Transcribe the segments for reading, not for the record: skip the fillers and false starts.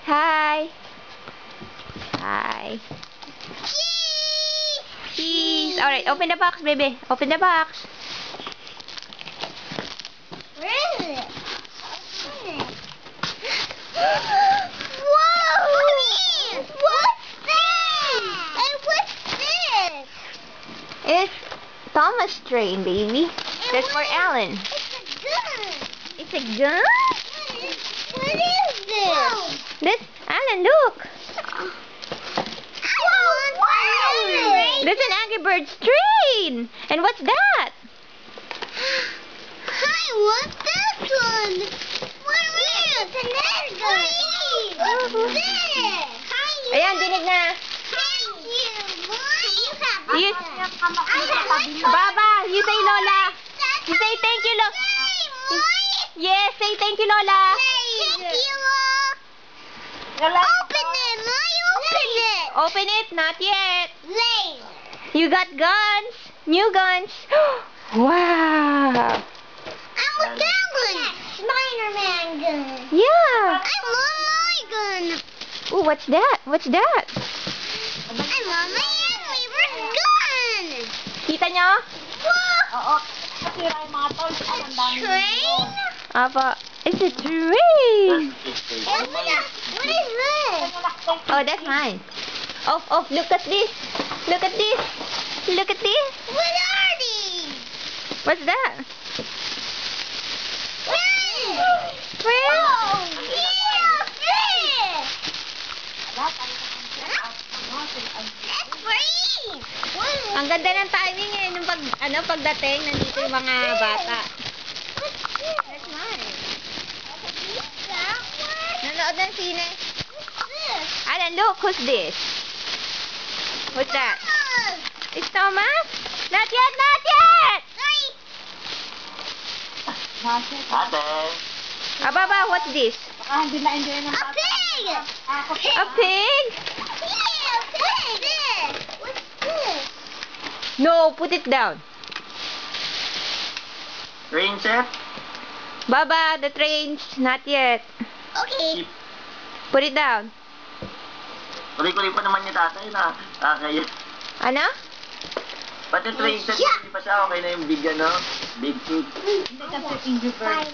hi. Hi. Cheese. Alright, open the box, baby. Open the box. Where is it? Whoa! What's this? And what's this? It's Thomas train, baby. That's for Alan. It's a gun. It's a gun? What is this? This, Alan, look. That's an Angry Birds train. And what's that? I want this one. What is it? It's an air gun. What's this? Ayan, dinig na. Thank you. Boy. You, Baba, you say Lola. You say thank you, Lola. Yes, say thank you, Lola. Thank you. Open it, Mommy. Open it. Open it, not yet. Laser. You got guns. New guns. Wow. I'm a gun. Spider-Man gun. Yeah. I want my gun. Ooh, what's that? What's that? I want my Angry gun. Kita nyo? Whoa. Train? Apa? It's a train. What is this? Oh, that's mine. Oh, look at this. Look at this. Look at this. What are these? What's that? Fish. Fish? Oh, yeah, fish. That's free. Ang ganda ng timing eh. Nung pagdating, nandito yung mga bata. What's this? That's mine. That one? Nanood ng sine. What's this? Alan, look. Who's this? What's that? It's Thomas? Not yet, not yet! Sorry. Baba, what's this? A pig! A pig? Yeah, a pig! This. What's this? No, put it down. Rain set? Baba, the train's not yet. Okay. Put it down. Kuli-kuli pa naman yung tatay na. Kaya. Ano? Pati train set, hindi pa siya okay na yung big ano? Big fruit. Angry Bird.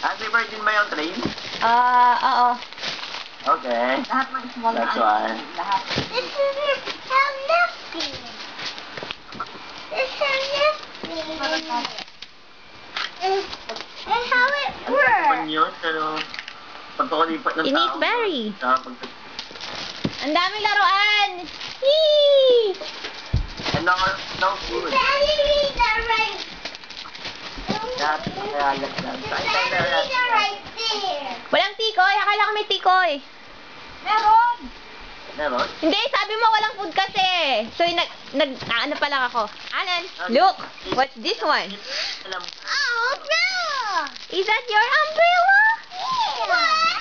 Angry Bird din ba yung train? Oo. Okay. That's why. This is how nasty. This is how nasty. And how it Pan works. yun, pero pagkakalipat ng You need tao. berry. Pag Ang daming laruan! Yee! and no food. Daddy, read that right. That, kaya lang. Daddy, read that right there. Walang tikoy. Akala ko may tikoy. Meron. Meron? Hindi, sabi mo walang food kasi. So, ano pa lang ako. Alan, look. What's this one? Alam, Oh, umbrella. Is that your umbrella? Yeah. What?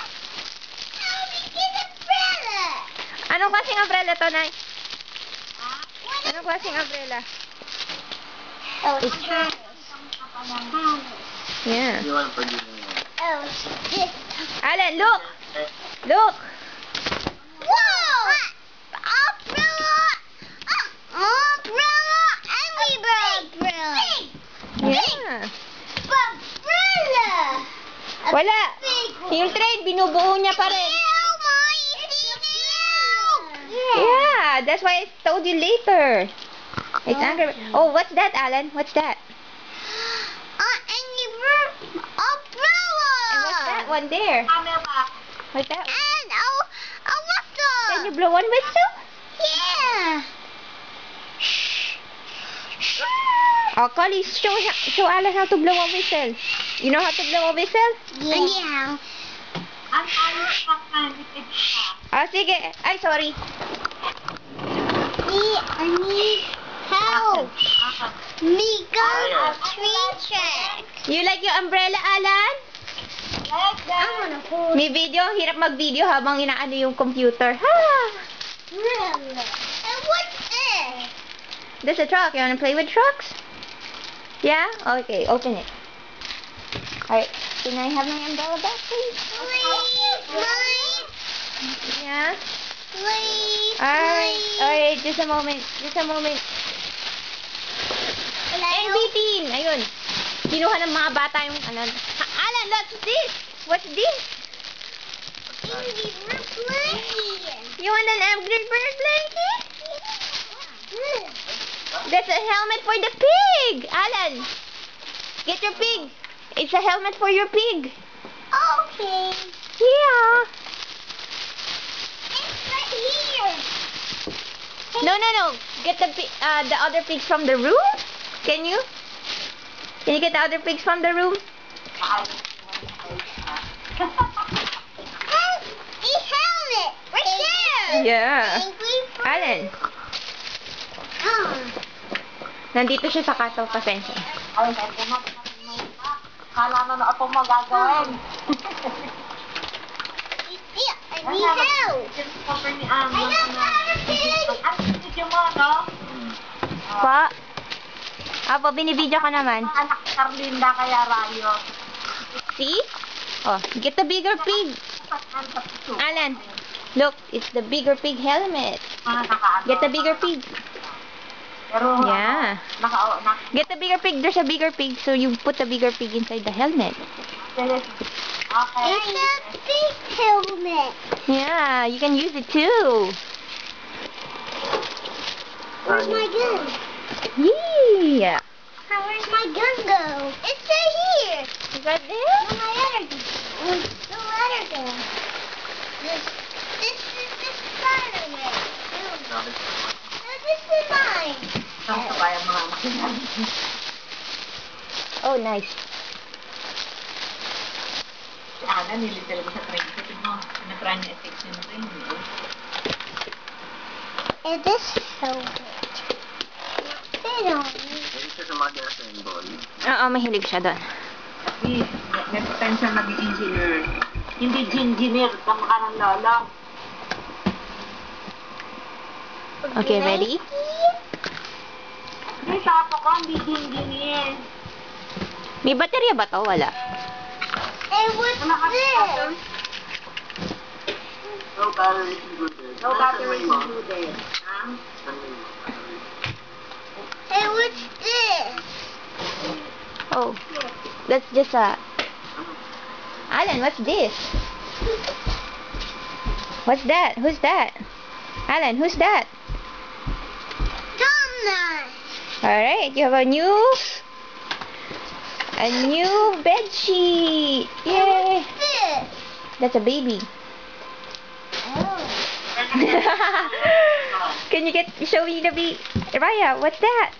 How we get umbrella? Anong klaseng umbrella to, Nay? Anong klaseng umbrella? Oh, Yeah. you want for dinner. Oh, this. Alan, look. Look. Whoa! Umbrella! Umbrella! Angry Bird umbrella! Yeah. Umbrella! Wala. Yung train, binubuo niya pa rin. Yeah, that's why I told you later. It's angry. Oh, what's that, Alan? What's that? Angry Bird umbrella! And what's that one there? What's that? And a whistle! Can you blow one whistle? Yeah! Oh, Collie, show Alan how to blow a whistle. You know how to blow a whistle? Yeah. Oh, sige. Ay, sorry. I need help. Me go tree check. You like your umbrella, Alan? I wanna hold May video. Hirap mag-video habang inaano yung computer. Ha! umbrella. And what's this? There's a truck. You wanna play with trucks? Yeah? Okay, open it. Alright. Can I have my umbrella back, please? Please. Wait, just a moment. Just a moment. NB-teen! Ayun. Kinuha ng mga bata yung ano. Alan, what's this? What's this? Angry Bird blanket. You want an Angry Bird blanket? That's a helmet for the pig! Alan! Get your pig! It's a helmet for your pig! Okay. Yeah! It's right here. No, no, no! Get the other pigs from the room? Can you? Can you get the other pigs from the room? The helmet. Right there. Yeah. Angry Bird. Alan, Oh. nandito siya sa Castle Pasensya. Ay, kala na ako magagawin. Yeah, I need help. I got powder pig. Pa? Apo, binibidyo ka naman. Anak Carlinda kaya rayo. See? Oh, get the bigger pig. Alan, look, it's the bigger pig helmet. Get the bigger pig. Pero, Yeah. Get the bigger pig. There's a bigger pig, so you put the bigger pig inside the helmet. Okay. It's a big helmet. Yeah, you can use it too. Where's my gun? Yeah. Where's my gun go? It's right here. Is that it? No, my other gun. The other gun. This is the Spider-Man. No, this is mine. Oh, nice. Ana, nilitil ko sa train. Kasi mo, na-try niya i-fix yung train. And this is so good. They don't need Hindi siya sa mga assemble. Oo, mahilig siya doon. Kasi, next time siya maging engineer. Hindi engineer, kang ka ng lolo. Okay, ready? Hindi, tapo ko, hindi engineer. May baterya ba to? Wala. And what's this? No battery included. No battery included. And what's this? Oh, that's just a... Alan, what's this? What's that? Who's that? Alan, who's that? Domna. Alright, you have a new bed sheet. Yay! This. That's a baby. Oh. Can you show me the baby? Raya, what's that?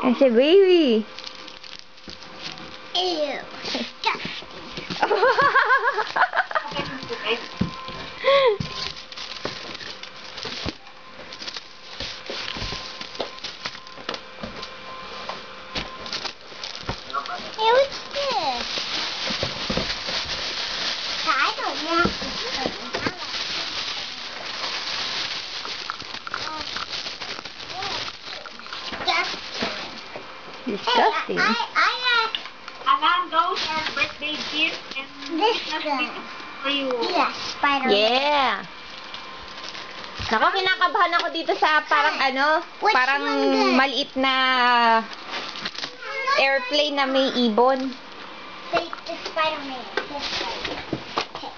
It's a baby. Ew. Hey, what's this? I don't want this. Disgusting. Alan, those are birthday gifts and This Christmas one. gifts for you. Yeah, Spider-Man. Yeah. Nako, kinakabahan ako dito sa parang ano, Which parang one good? maliit na airplane na may ibon. Wait, the Spider-Man. This one. Okay.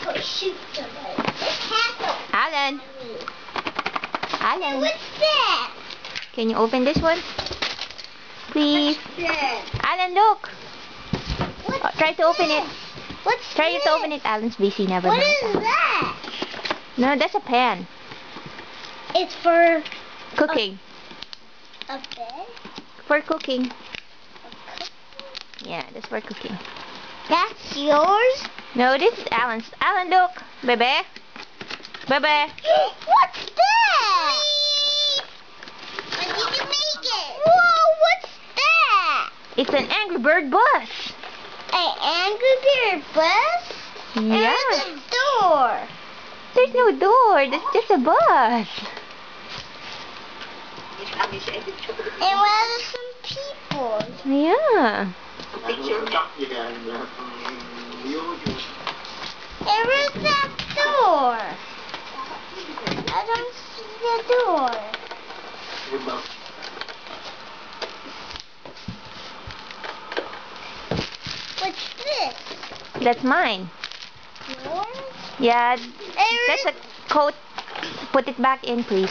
Oh, shoot somebody. This has a... Alan. Alan, What's that? can you open this one? Please. That? Alan, look. What's Oh, try to open it. What's Try this? to open it. Alan's busy. Never What mind. is that? No, that's a pan. It's for Cooking. a bed? For cooking. Yeah, that's for cooking. That's yours? No, this is Alan's. Alan, look. Bebe. Bebe. What's that? When did you make it? Whoa, what's that? It's an Angry Bird bus. An Angry Bird bus? Yeah. Where's the door? There's no door. That's just a bus. And where are some people? Yeah. Picture. Where is that door? I don't see the door. What's this? That's mine. Yours? Yeah, Where that's is- a coat. Put it back in, please.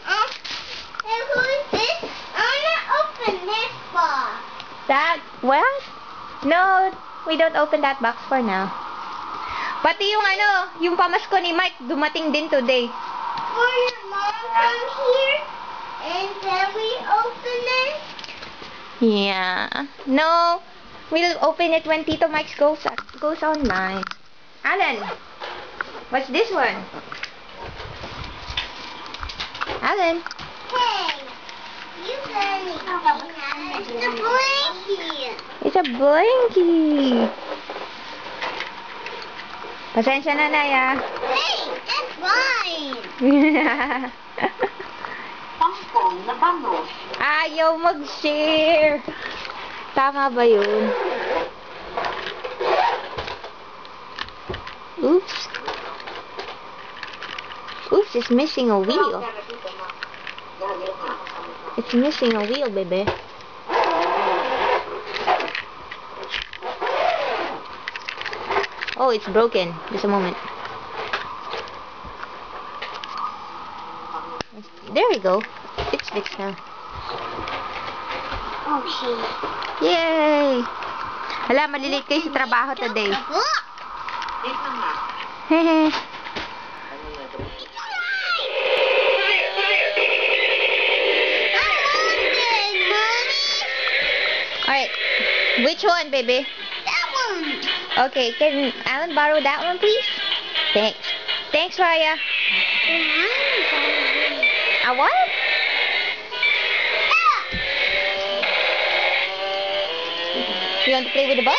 And who is this? I wanna open this box. That, well, no, we don't open that box for now. Pati yung yung pamasko ni Mike, dumating din today. Will your mom come here and then we open it? Yeah. No, we'll open it when Tito Mike goes online. Alan, what's this one? Alan. Hey, you got it. It's a blanket. It's a blankie. Pasensya na, Naya. Hey, that's mine. Pangpong na bango. Ayaw mag-share. Tama ba yun? Oops. Oops, it's missing a wheel. It's missing a wheel, baby. Oh, it's broken. Just a moment. There we go. It's fixed now. Oh, shit. Yay! Hala, malilate kayo sa trabaho today. Look. Dito nga. Hehe. Alright. Which one, baby? That one. Okay, can Alan borrow that one, please? Thanks. Thanks, Raya. A what? You want to play with the bus?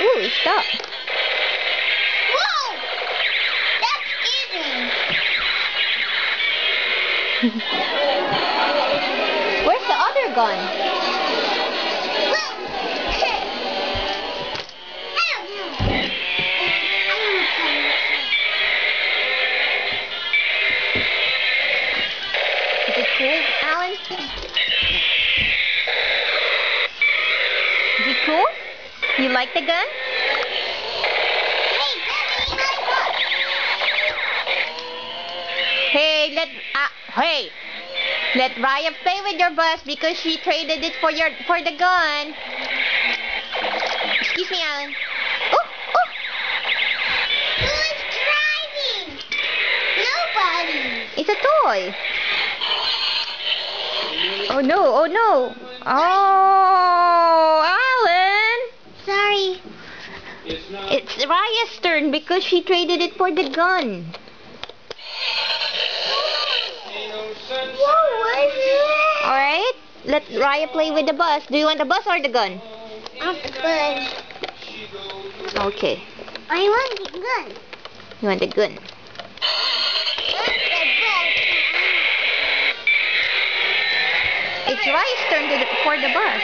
Ooh, it stopped. Whoa! That's easy. Where's the other gun? Look. Hey. Is it cool, Alan? Is it cool? You like the gun? Hey, let Raya play with your bus because she traded it for the gun. Excuse me, Alan. Oh, oh. Who is driving? Nobody. It's a toy. Oh no, oh no. Oh, Alan. Sorry. It's Raya's turn because she traded it for the gun. What was it? Alright, let Raya play with the bus. Do you want the bus or the gun? Octopus. Okay, I want the gun. you want the gun. It's Raya's turn for the bus.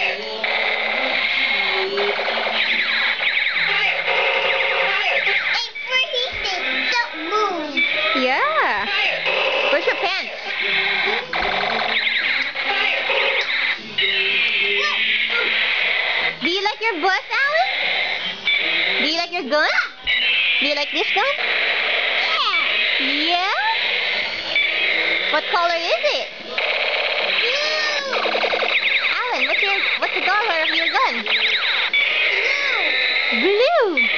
Don't move. Yeah. Where's your pants? Do you like your bus, Alan? Do you like your gun? Do you like this gun? Yeah? What color is it? Alan, what's the color of your gun? Blue.